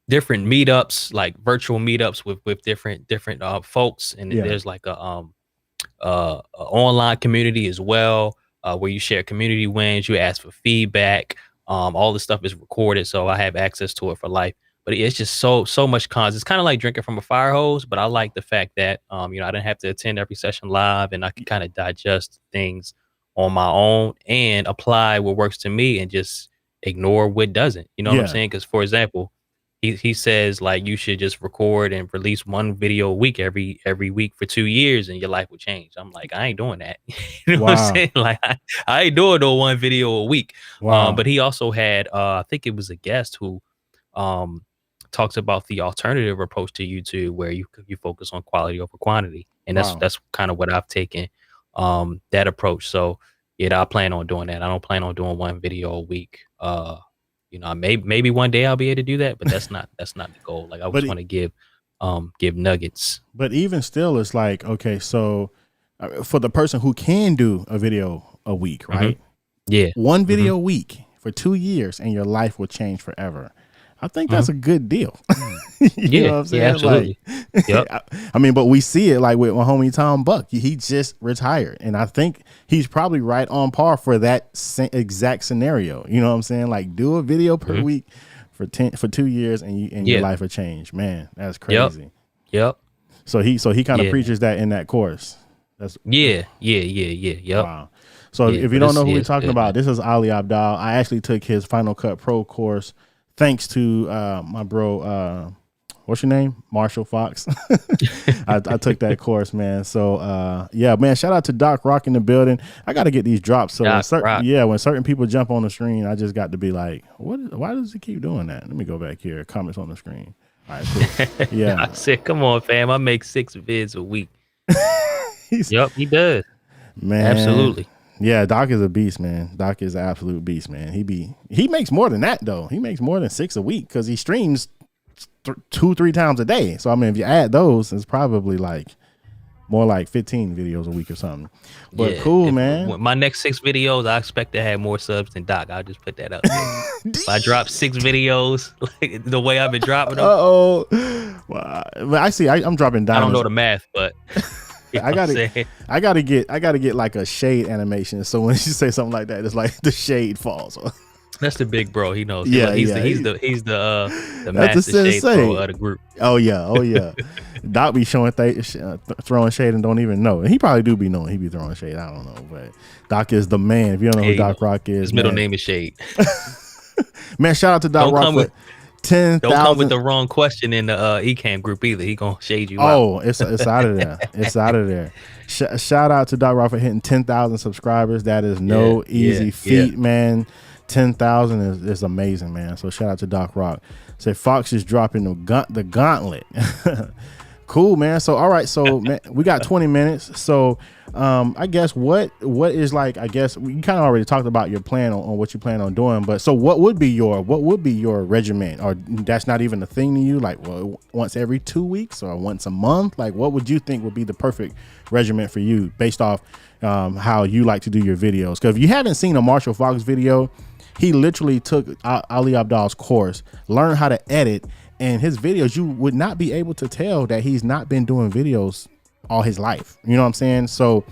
different meetups, like virtual meetups with different folks. And then Yeah. there's like a online community as well, where you share community wins, you ask for feedback. All the stuff is recorded, so I have access to it for life. But it's just so much cons. It's kind of like drinking from a fire hose, but I like the fact that I didn't have to attend every session live, and I can kind of digest things on my own and apply what works to me and just ignore what doesn't. You know what I'm Yeah. saying? Because for example, he says like you should just record and release one video a week every week for 2 years and your life will change. I'm like, I ain't doing that. You know what I'm Wow. saying? Like I ain't doing no one video a week. Wow. But he also had I think it was a guest who um talks about the alternative approach to YouTube where you focus on quality over quantity. And that's Wow. that's kind of what I've taken that approach. So yeah, I plan on doing that. I don't plan on doing one video a week. You know, maybe one day I'll be able to do that, but that's not the goal. Like I But just want to give nuggets. but even still, it's like, okay, so for the person who can do a video a week, Hmm. right? Yeah. One Hmm. video a week for 2 years and your life will change forever. I think Hmm. that's a good deal. You know Yeah. what I'm Yeah. saying? Like, Absolutely. Yep. I mean, but we see it like with my homie Tom Buck. He just retired, and I think he's probably right on par for that exact scenario. You know what I'm saying? Like, do a video per Hmm. week for 2 years, and your Yeah. life will change. Man, that's Yep. crazy. Yep. So he kind of Yeah, man. preaches that in that course. That's Yeah. Yeah. Yeah. Yeah. Yep. wow. So Yeah. if you But don't know who we're it's talking good, man. about, this is Ali Abdal. I actually took his Final Cut Pro course thanks to my bro. What's your name? Marshall Fox. I took that course, man. So yeah, man, shout out to Doc Rock in the building. I got to get these drops. So Doc Rock. when certain people jump on the screen, I just got to be like, why does he keep doing that? Let me go back here. Comments on the screen. All right, cool. Yeah. I said, come on, fam. I make 6 vids a week. He's, Yep, he does. man. Absolutely. Yeah, Doc is a beast, man. Doc is an absolute beast, man. He makes more than that though. He makes more than 6 a week because he streams 2-3 times a day. So I mean, if you add those, it's probably like more like 15 videos a week or something. But Yeah, cool, man. My next 6 videos, I expect to have more subs than Doc. I'll just put that up there. If I drop 6 videos, like the way I've been dropping them, Well, I see. I'm dropping diamonds. I don't know the math, but you know I what I'm saying? gotta get like a shade animation. So when you say something like that, it's like the shade falls. That's the big bro. He knows. Yeah, he's yeah. he's the That's a master shade sensei. pro of the group. Oh yeah. Doc be showing throwing shade and don't even know. And he probably do be knowing he be throwing shade. I don't know, but Doc is the man. If you don't know who Doc Rock is, His middle name is Shade. Man, shout out to Doc Rock for 10,000. Don't come with the wrong question in the Ecamm group either. He gonna shade you out. Oh, it's out of there. It's out of there. Shout out to Doc Rock for hitting 10,000 subscribers. That is no easy feat, man. 10,000 is amazing, man. So shout out to Doc Rock. Say Fox is dropping the gauntlet. Cool, man. So all right, so man, we got 20 minutes. So I guess what is like, I guess we kind of already talked about your plan on what you plan on doing, but so what would be your regimen? Or that's not even a thing to you, like, well, once every 2 weeks or once a month? Like, what would you think would be the perfect regimen for you based off how you like to do your videos? Because if you haven't seen a Marshall Fox video, he literally took Ali Abdal's course, learned how to edit, and his videos, you would not be able to tell that he's not been doing videos all his life. You know what I'm saying? So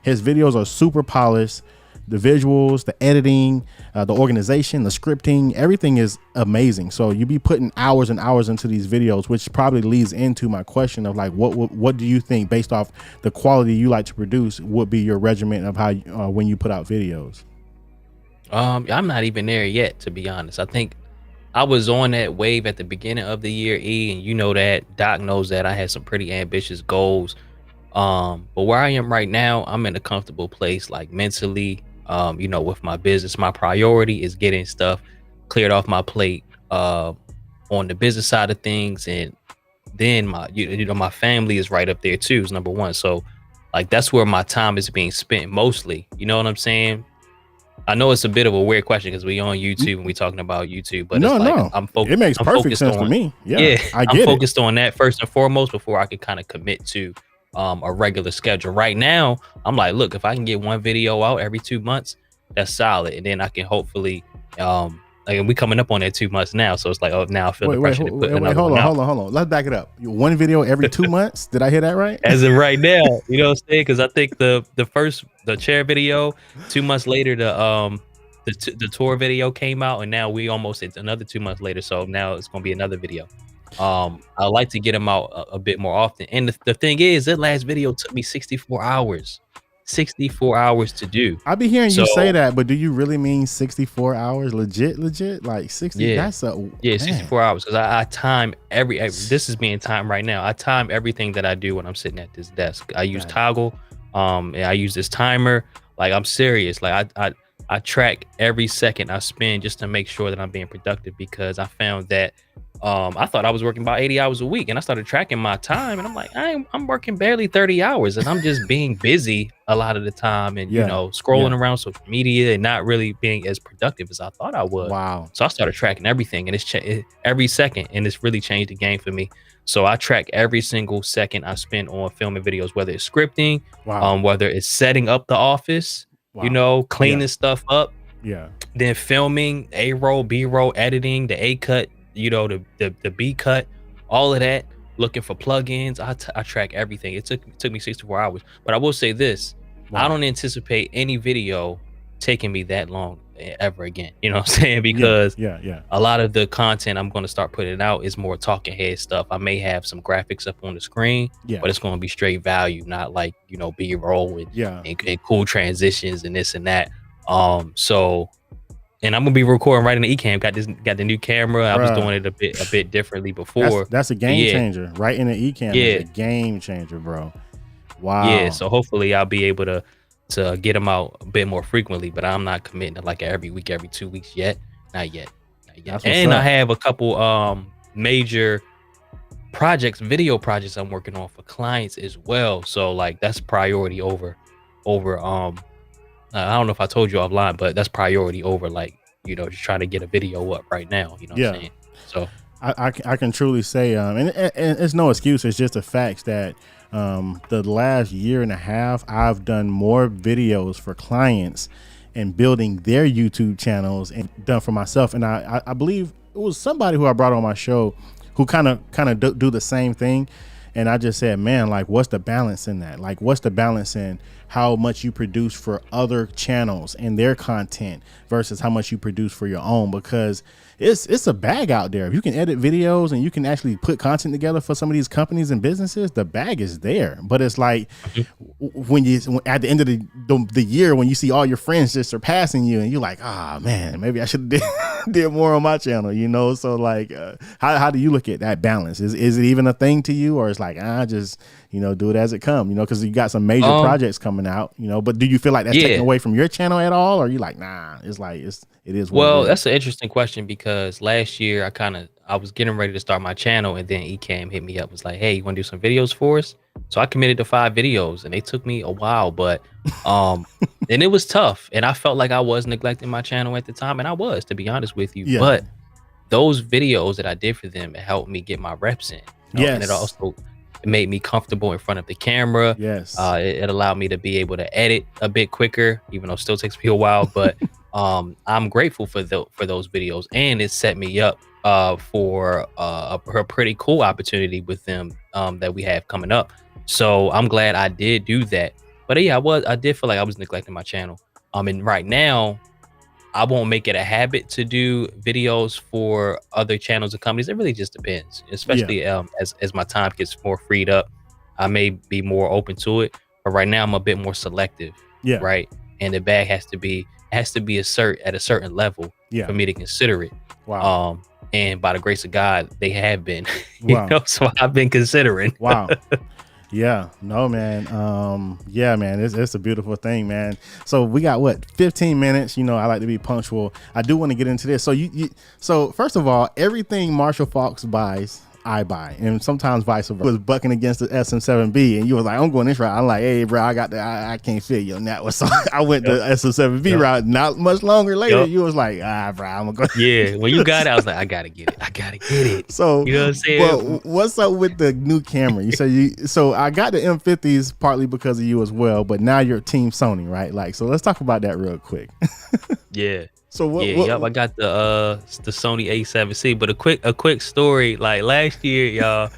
his videos are super polished. The visuals, the editing, the organization, the scripting, everything is amazing. So you be putting hours and hours into these videos, which probably leads into my question of like, what do you think based off the quality you like to produce would be your regimen of how when you put out videos? I'm not even there yet, to be honest. I think I was on that wave at the beginning of the year, and you know that. Doc knows that I had some pretty ambitious goals. But where I am right now, I'm in a comfortable place, like mentally, with my business. My priority is getting stuff cleared off my plate on the business side of things, and then my family is right up there too, is number one. So like that's where my time is being spent mostly. You know what I'm saying? I know it's a bit of a weird question because we on YouTube and we talking about YouTube, but No, it's like no, I'm focused. it makes perfect sense to me. Yeah, I get I'm focused on that first and foremost before I can kind of commit to a regular schedule. Right now, I'm like, look, if I can get one video out every 2 months, that's solid, and then I can hopefully like we coming up on that 2 months now, so it's like, oh, now I feel the pressure to put another hold one out. on. Let's back it up. One video every 2 months. Did I hear that right? As of right now, you know what I'm saying? Because I think the chair video, 2 months later, the tour video came out, and now we almost it's another 2 months later, so now it's gonna be another video. I like to get them out a bit more often, and the thing is, that last video took me 64 hours to do. I be hearing you say that, but do you really mean 64 hours? Legit like 60? Yeah, that's man. 64 hours, because I time every this is being timed right now. I time everything that I do when I'm sitting at this desk. I use Toggle, and I use this timer. Like, I'm serious. Like, I track every second I spend just to make sure that I'm being productive, because I found that I thought I was working about 80 hours a week, and I started tracking my time, and I'm like, I'm working barely 30 hours, and I'm just being busy a lot of the time, and Yeah. scrolling Yeah. around social media and not really being as productive as I thought I was. Wow. So I started tracking everything, and every second, and it's really changed the game for me. So I track every single second I spend on filming videos, whether it's scripting, Wow. whether it's setting up the office, Wow. Yeah. cleaning stuff up, Yeah. then filming, A roll, B roll, editing, the A cut, the B cut, all of that. Looking for plugins, I track everything. It took me 64 hours, but I will say this: I Wow. don't anticipate any video taking me that long ever again. You know what I'm saying? Yeah. Because Yeah. Yeah. a lot of the content I'm going to start putting out is more talking head stuff. I may have some graphics up on the screen, Yeah. but it's going to be straight value, not like B roll Yeah. and cool transitions and this and that. So, and I'm gonna be recording right in the Ecamm. Got the new camera. I was Bruh. doing it a bit differently before. That's a But game yeah, changer. Right in the Ecamm yeah, is a game changer, bro. yeah. Wow. So hopefully I'll be able to get them out a bit more frequently. But I'm not committing to like every week, every 2 weeks yet. Not yet. Not yet. That's what's And I up. have a couple major projects, video projects I'm working on for clients as well. So like that's priority over I don't know if I told you offline, but that's priority over like just trying to get a video up right now. You know what Yeah. I'm saying? So I can truly say, and it's no excuse. It's just a fact that the last year and a half, I've done more videos for clients and building their YouTube channels and done for myself. And I believe it was somebody who I brought on my show who kind of do the same thing. And I just said, man, like, what's the balance in that? Like, what's the balance in how much you produce for other channels and their content versus how much you produce for your own? Because it's a bag out there. If you can edit videos and you can actually put content together for some of these companies and businesses, the bag is there. But it's like when at the end of the year, when you see all your friends just surpassing you and you're like, ah, man, maybe I should have did more on my channel, So like, how do you look at that balance? Is it even a thing to you, or it's like, just do it as it comes, because you got some major projects coming out, but do you feel like that's taken away from your channel at all, or you like, nah, it's like it is what well, it is? that's an interesting question because last year I was getting ready to start my channel, and then Ecamm hit me up, was like, hey, you want to do some videos for us? So I committed to 5 videos, and they took me a while, but and it was tough, and I felt like I was neglecting my channel at the time, and I was, to be honest with you. Yeah. But those videos that I did for them, it helped me get my reps in. And it also made me comfortable in front of the camera. Yes. It allowed me to be able to edit a bit quicker, even though it still takes me a while. But I'm grateful for those videos, and it set me up for a pretty cool opportunity with them that we have coming up. So I'm glad I did do that. But yeah, I did feel like I was neglecting my channel. And right now, I won't make it a habit to do videos for other channels and companies. It really just depends, especially as my time gets more freed up. I may be more open to it, but right now I'm a bit more selective. Yeah. Right. And the bag has to be at a certain level for me to consider it. Wow. And by the grace of God, they have been. Wow. So I've been considering. Wow. Yeah, no, man. Yeah, man, it's a beautiful thing, man. So we got 15 minutes. I like to be punctual. I do want to get into this. So so first of all, everything Marshall Fox buys, I buy, and sometimes vice versa. Was bucking against the SM7B, and you was like, I'm going this route. I'm like, hey, bro, I can't feel your network, so I went the SM7B route. Not much longer later, you was like, bro, I'm gonna go. Yeah, when you got it, I was like, I gotta get it. So you know what I'm saying? But what's up with the new camera? You said so I got the M50s partly because of you as well, but now you're Team Sony, right? Like, so let's talk about that real quick. Yeah. So what? I got the Sony A7C. But a quick story. Like last year, y'all,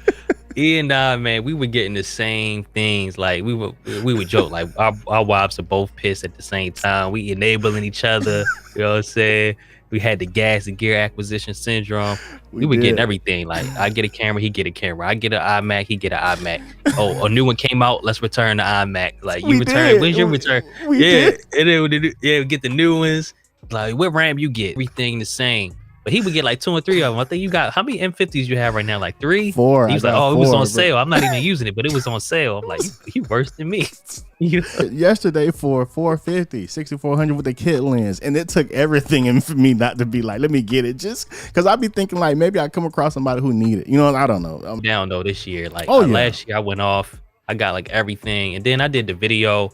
E and I, man, we were getting the same things. Like we would joke like our wives are both pissed at the same time. We enabling each other. You know what I'm saying? We had the gas and gear acquisition syndrome. We were getting everything. Like I get a camera, he get a camera. I get an iMac, he get an iMac. Oh, a new one came out. Let's return the iMac. Like you return. When's your return? We did. And then we get the new ones. Like what RAM you get? Everything the same. But he would get like 2 or 3 of them. I think you got, how many M50s you have right now? Like 3? 4. He I was like, got oh, it was 4, on bro. sale. I'm not even using it, but it was on sale. I'm like, you worse than me. You know? Yesterday for 450, 6400 with the kit lens, and it took everything in for me not to be like, let me get it, just because I'd be thinking like maybe I come across somebody who need it. You know, I don't know. Down though this year. Like Oh, yeah. last year I went off. I got like everything, and then I did the video.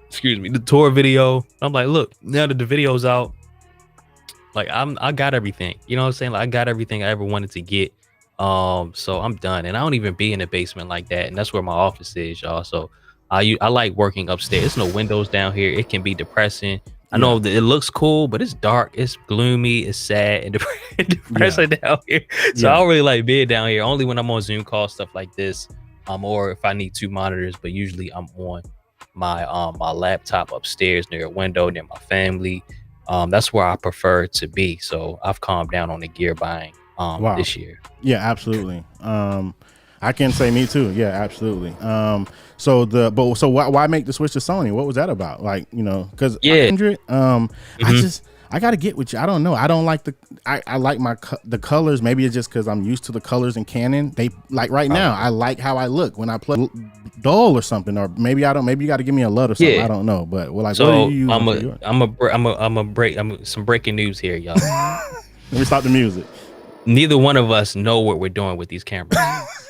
Excuse me, the tour video. I'm like, look, now that the video's out, like I got everything. You know what I'm saying? Like I got everything I ever wanted to get. So I'm done, and I don't even be in the basement like that, and that's where my office is, y'all. So I like working upstairs. There's no windows down here. It can be depressing. I know that it looks cool, but it's dark, it's gloomy, it's sad and depressing down here. So I don't really like being down here. Only when I'm on Zoom calls, stuff like this, or if I need 2 monitors. But usually I'm on my my laptop upstairs near a window, near my family. That's where I prefer to be. So I've calmed down on the gear buying this year. Yeah, absolutely. I can say me too. Yeah, absolutely. So why make the switch to Sony? What was that about? Like, you know, because I gotta get with you. I don't know. I don't like I like the colors. Maybe it's just because I'm used to the colors in Canon. They like right now. I like how I look when I play dull or something, or maybe I don't. Maybe you got to give me a LUT or something. I don't know. But well, like, so some breaking news here, y'all. Let me stop the music. Neither one of us know what we're doing with these cameras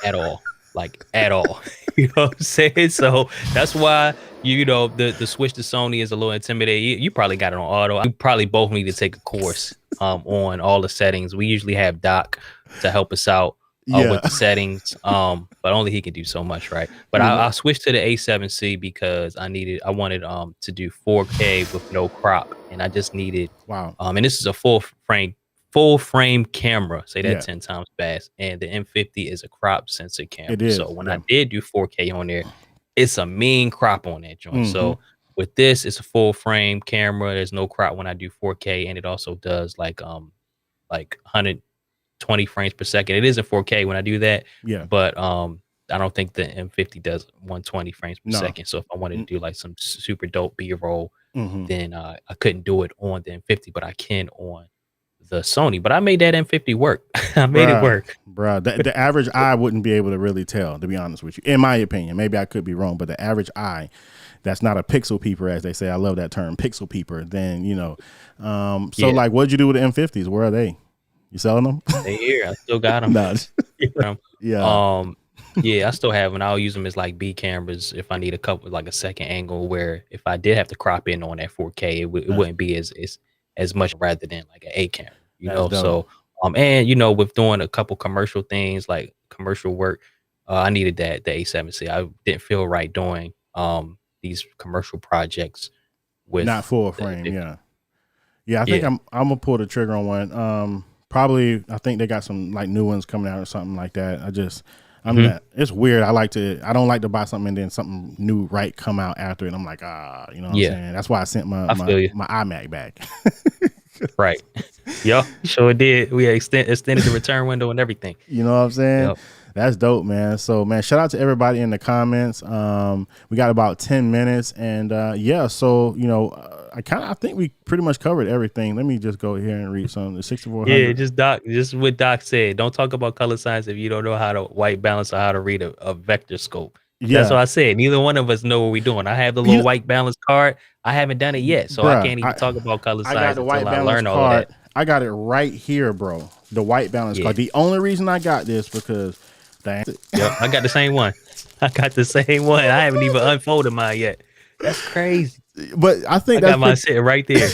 at all, like at all. You know what I'm saying? So that's why, you know, the switch to Sony is a little intimidating. You probably got it on auto. We probably both need to take a course on all the settings. We usually have Doc to help us out with the settings, but only he can do so much, right? But I switched to the A7C because I wanted to do 4K with no crop, and I just needed and this is a full frame camera. Say that 10 times fast. And the M50 is a crop sensor camera. So when I did do 4K on there, it's a mean crop on that joint. So with this, it's a full frame camera. There's no crop when I do 4K, and it also does like 120 frames per second. It isn't 4K when I do that. But I don't think the M50 does 120 frames per second. So if I wanted to do like some super dope B-roll, then I couldn't do it on the M50, but I can on the Sony. But I made that M50 work. I made it work, bro. The average eye wouldn't be able to really tell, to be honest with you, in my opinion. Maybe I could be wrong, but the average eye that's not a pixel peeper, as they say, I love that term, pixel peeper, then, you know, like, what'd you do with the M50s? Where are they? You selling them? They here. I still got them. I still have them. I'll use them as like B cameras if I need a couple, like a second angle, where if I did have to crop in on that 4K, it wouldn't be as much, rather than like an A camera, you know. So and you know, with doing a couple commercial things, like commercial work, I needed the A7C. I didn't feel right doing these commercial projects with not full frame. I think I'm gonna pull the trigger on one. Probably, I think they got some like new ones coming out or something like that. It's weird. I don't like to buy something and then something new come out after it. I'm like, you know what I'm saying? That's why I sent my iMac back. Right. Yeah, sure did. We extended the return window and everything. You know what I'm saying? That's dope, man. So, man, shout out to everybody in the comments. We got about 10 minutes, and so you know, I think we pretty much covered everything. Let me just go here and read some of the 6400. Just what Doc said. Don't talk about color science if you don't know how to white balance or how to read a vector scope. That's what I said. Neither one of us know what we're doing. I have the little white balance card. I haven't done it yet, so I can't even talk about color science until I learn all of that. I got it right here, bro. The white balance card. The only reason I got this because I got the same one. I haven't even unfolded mine yet. That's crazy. But I think I got mine sitting right there.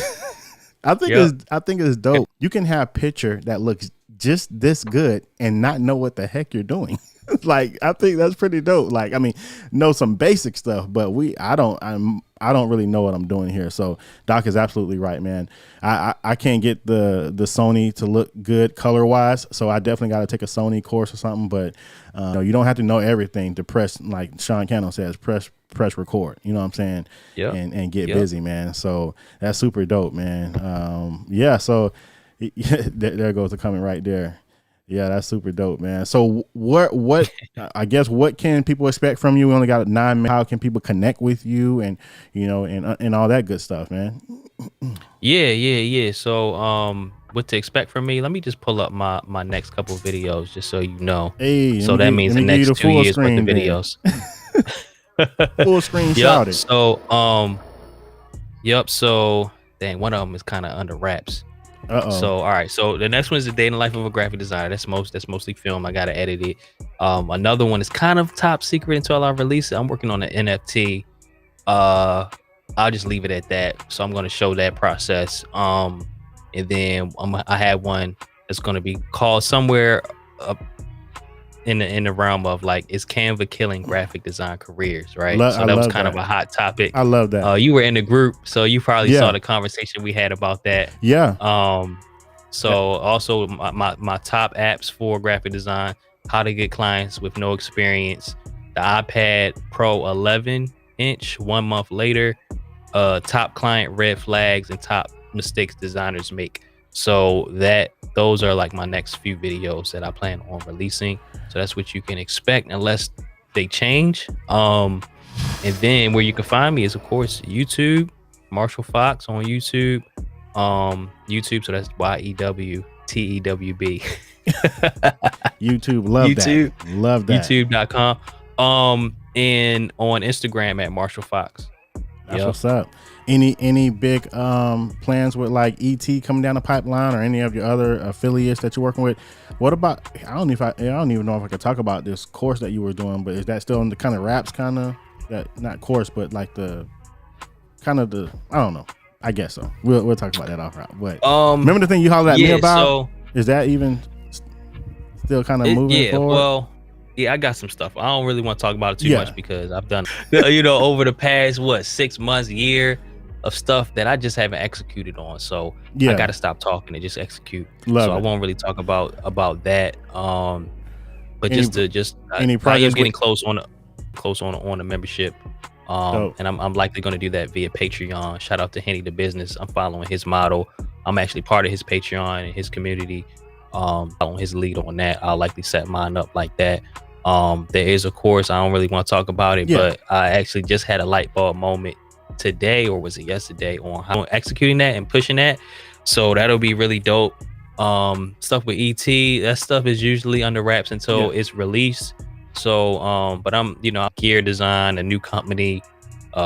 I think it's dope. You can have a picture that looks just this good and not know what the heck you're doing. Like, I think that's pretty dope. Like, I mean, know some basic stuff, but I don't really know what I'm doing here. So Doc is absolutely right, man. I can't get the Sony to look good color wise, so I definitely got to take a Sony course or something. But you don't have to know everything to press, like Sean Cano says, press record. You know what I'm saying? And get busy, man. So that's super dope, man. So there goes the comment right there. Yeah, that's super dope, man. So what I guess what can people expect from you? We only got 9 minutes. How can people connect with you and, you know, and all that good stuff, man? Yeah. So what to expect from me, let me just pull up my next couple videos just so you know. Hey, So that means let the me give you next the 2 full years worth of screen then. videos. Full screen Yep. shouted. So yep. So dang, one of them is kind of under wraps. So all right. So the next one is the day in the life of a graphic designer. That's mostly film. I gotta edit it. Another one is kind of top secret until I release it. I'm working on an NFT. I'll just leave it at that. So I'm gonna show that process. And then I had one that's gonna be called somewhere up in the realm of like, is Canva killing graphic design careers, right? So I that was love kind of that. a hot topic. I love that. You were in the group, so you probably Yeah. saw the conversation we had about that. Yeah. So also my top apps for graphic design: how to get clients with no experience, the iPad Pro 11-inch 1 month later, top client red flags, and top mistakes designers make. So those are like my next few videos that I plan on releasing. So that's what you can expect unless they change. And then where you can find me is, of course, YouTube, Marshall Fox on YouTube. YouTube, so that's YEWTEWB. YouTube, love YouTube, that. Love that. YouTube.com. And on Instagram at Marshall Fox. That's what's up. Any big plans with like ET coming down the pipeline, or any of your other affiliates that you're working with? What about, I don't even know if I could talk about this course that you were doing, but is that still in the kind of raps kind of, that not course, but like the kind of the, I don't know. I guess so. We'll talk about that off route. But remember the thing you hollered at me about? So, is that even still kind of moving forward? Well, yeah, I got some stuff. I don't really want to talk about it too much because I've done, over the past 6 months, year of stuff that I just haven't executed on. So I got to stop talking and just execute. I won't really talk about that. But any I am getting close on a membership. And I'm likely going to do that via Patreon. Shout out to Henny the Business. I'm following his model. I'm actually part of his Patreon and his community. Following his lead on that. I'll likely set mine up like that. There is a course. I don't really want to talk about it, but I actually just had a light bulb moment today, or was it yesterday, on how I'm executing that and pushing that. So that'll be really dope. Stuff with ET, that stuff is usually under wraps until it's released. So, but I'm, gear design, a new company,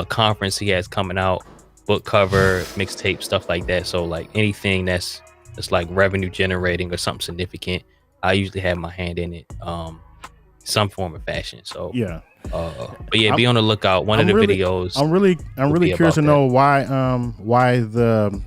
conference he has coming out, book cover, mixtape, stuff like that. So like anything that's like revenue generating or something significant, I usually have my hand in it, some form of fashion. So but yeah, be on the lookout. One of the videos. I'm really curious to know why the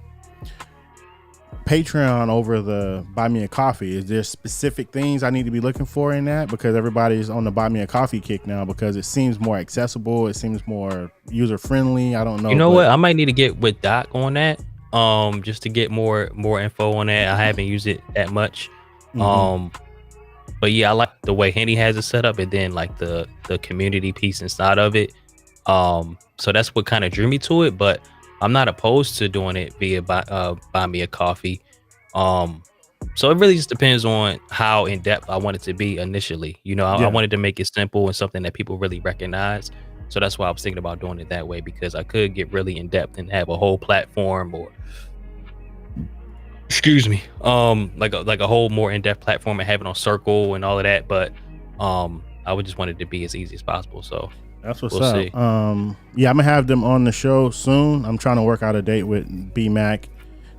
Patreon over the Buy Me a Coffee. Is there specific things I need to be looking for in that? Because everybody's on the Buy Me a Coffee kick now, because it seems more accessible, it seems more user friendly. I don't know. You know what? I might need to get with Doc on that, just to get more info on that. I haven't used it that much. But yeah, I like the way Henny has it set up, and then like the community piece inside of it. So that's what kind of drew me to it. But I'm not opposed to doing it via Buy Me a Coffee. So it really just depends on how in depth I want it to be initially. I wanted to make it simple and something that people really recognize. So that's why I was thinking about doing it that way, because I could get really in depth and have a whole platform, or like a whole more in-depth platform, and have it on Circle and all of that. But I would just want it to be as easy as possible. So that's what's up. See. I'm gonna have them on the show soon. I'm trying to work out a date with B Mac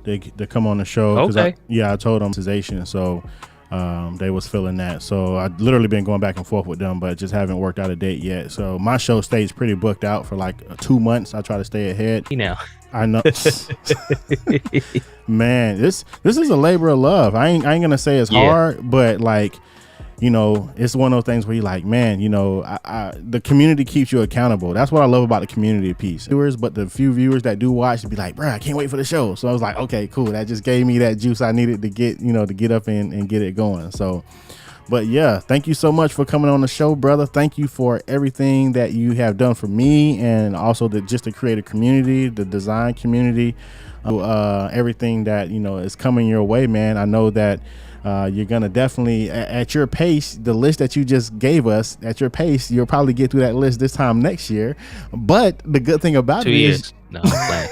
to come on the show. Okay. I told them monetization, so they was feeling that. So I literally been going back and forth with them, but just haven't worked out a date yet. So my show stays pretty booked out for like 2 months. I try to stay ahead. I know. Man, this is a labor of love. I ain't gonna say it's hard, but like, it's one of those things where you're like, man, the community keeps you accountable. That's what I love about the community piece. But the few viewers that do watch to be like, bro, I can't wait for the show. So I was like, okay, cool. That just gave me that juice I needed to get, to get up and get it going. So, but yeah, thank you so much for coming on the show, brother. Thank you for everything that you have done for me, and also just the creative community, the design community, everything that, is coming your way, man. I know that you're gonna definitely, at your pace, the list that you just gave us, at your pace, you'll probably get through that list this time next year. But the good thing about 2 years. No, I'm playing.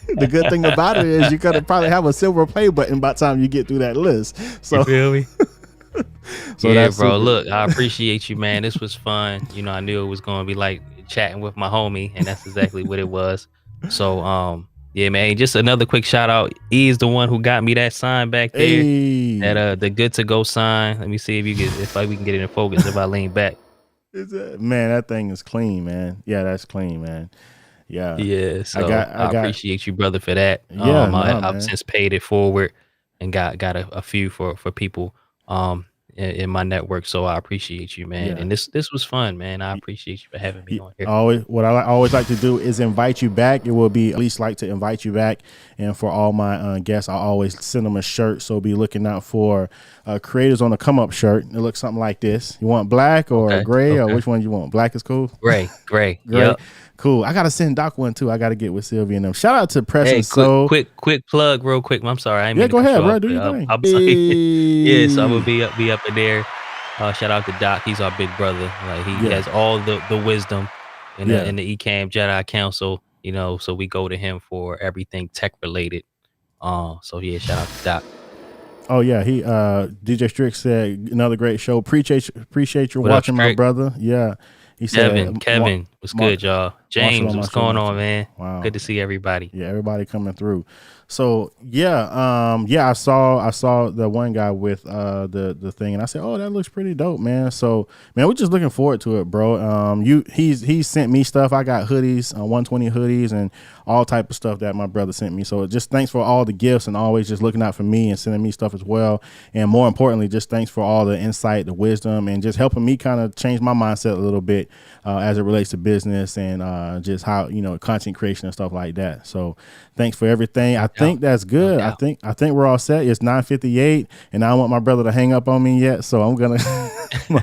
The good thing about it is you're gonna probably have a silver play button by the time you get through that list. So You feel me? so Yeah, that's bro. super. Look, I appreciate you, man. This was fun. You know, I knew it was gonna be like chatting with my homie, and that's exactly what it was. So, yeah, man. Just another quick shout out. He is the one who got me that sign back there. That Hey, the good to go sign. Let me see if we can get it in focus if I lean back. man, that thing is clean, man. Yeah, that's clean, man. Yeah, Yeah, I so got, I I got. appreciate you, brother, for that. Yeah, nah, I've man. since paid it forward and got a few for people in my network. So I appreciate you, man. Yeah. And this was fun, man. I appreciate you for having me on here. Always, what I always like to do is invite you back. It will be at least like to invite you back. And for all my guests, I always send them a shirt. So be looking out for Creators on the Come Up shirt. It looks something like this. You want black or Okay, gray, or okay. which one you want? Black is cool. Gray. Gray. Yep. Cool. I gotta send Doc one too. I gotta get with Sylvia and them. Shout out to Preston Hey, So. quick plug, real quick. I'm sorry, I didn't Yeah, mean to go cut ahead, you bro. off, Do but your thing. I'm sorry. Yeah, so I'm gonna be up in there. Shout out to Doc. He's our big brother. Like he Yeah. has all the wisdom in Yeah. the Ecamm Jedi Council. You know, so we go to him for everything tech related. So yeah, shout out to Doc. Oh yeah, he DJ Strick said another great show. Appreciate you What up, watching, my Strick? brother. Yeah, he said Kevin, what's good, y'all? Marshall James, on my what's show going next on, week. man? Wow. Good to see everybody. Yeah, everybody coming through. So yeah, I saw the one guy with the thing, and I said, oh, that looks pretty dope, man. So man, we're just looking forward to it, bro. He's sent me stuff. I got hoodies, 120 hoodies, and all type of stuff that my brother sent me. So just thanks for all the gifts and always just looking out for me and sending me stuff as well. And more importantly, just thanks for all the insight, the wisdom, and just helping me kind of change my mindset a little bit as it relates to business and just how, content creation and stuff like that. So thanks for everything. I think that's good. No doubt. I think we're all set. It's 9:58, and I don't want my brother to hang up on me yet. So I'm gonna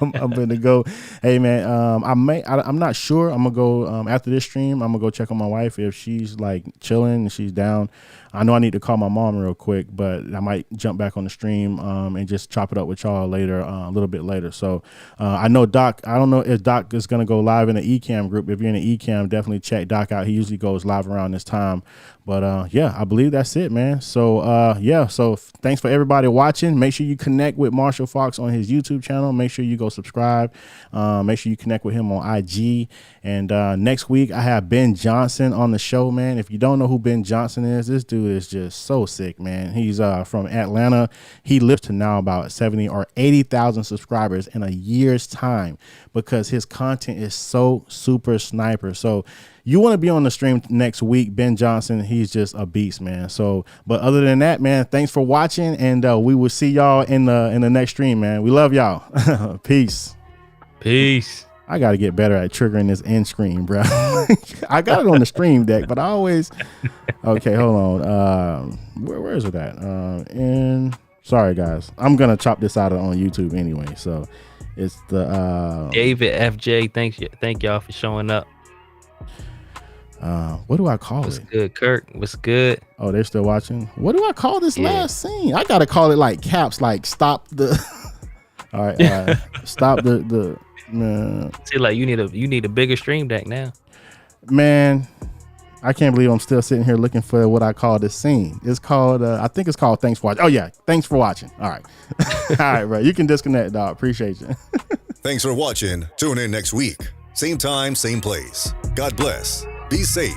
I'm gonna go. Hey man, I'm not sure. I'm gonna go after this stream. I'm gonna go check on my wife if she's like chilling and she's down. I know I need to call my mom real quick, but I might jump back on the stream and just chop it up with y'all later, a little bit later. So I know Doc. I don't know if Doc is gonna go live in the Ecamm group. If you're in the Ecamm, definitely check Doc out. He usually goes live around this time. But yeah, I believe that's it, man. So yeah, so thanks for everybody watching. Make sure you connect with Marshall Fox on his YouTube channel. Make sure you go subscribe. Make sure you connect with him on IG. And next week I have Ben Johnson on the show, man. If you don't know who Ben Johnson is, this dude is just so sick, man. He's from Atlanta. He lives to now about 70 or 80,000 subscribers in a year's time because his content is so super sniper. So you want to be on the stream next week. Ben Johnson, he's just a beast, man. So, but other than that, man, thanks for watching, and we will see y'all in the next stream, man. We love y'all. Peace. I got to get better at triggering this end screen, bro. I got it on the stream deck, but I always. Okay, hold on. Where is it at? And sorry, guys, I'm gonna chop this out on YouTube anyway. So, it's the David FJ. Thank y'all for showing up. What do I call What's it? good, Kirk? What's good? Oh, they're still watching. What do I call this last scene? I gotta call it like caps, like stop the. All right, stop the. See, like you need a bigger stream deck now. Man, I can't believe I'm still sitting here looking for what I call this scene. It's called. I think it's called Thanks for Watching. Oh yeah, thanks for watching. All right, all right, bro. You can disconnect, dog. Appreciate you. Thanks for watching. Tune in next week. Same time, same place. God bless. Be safe.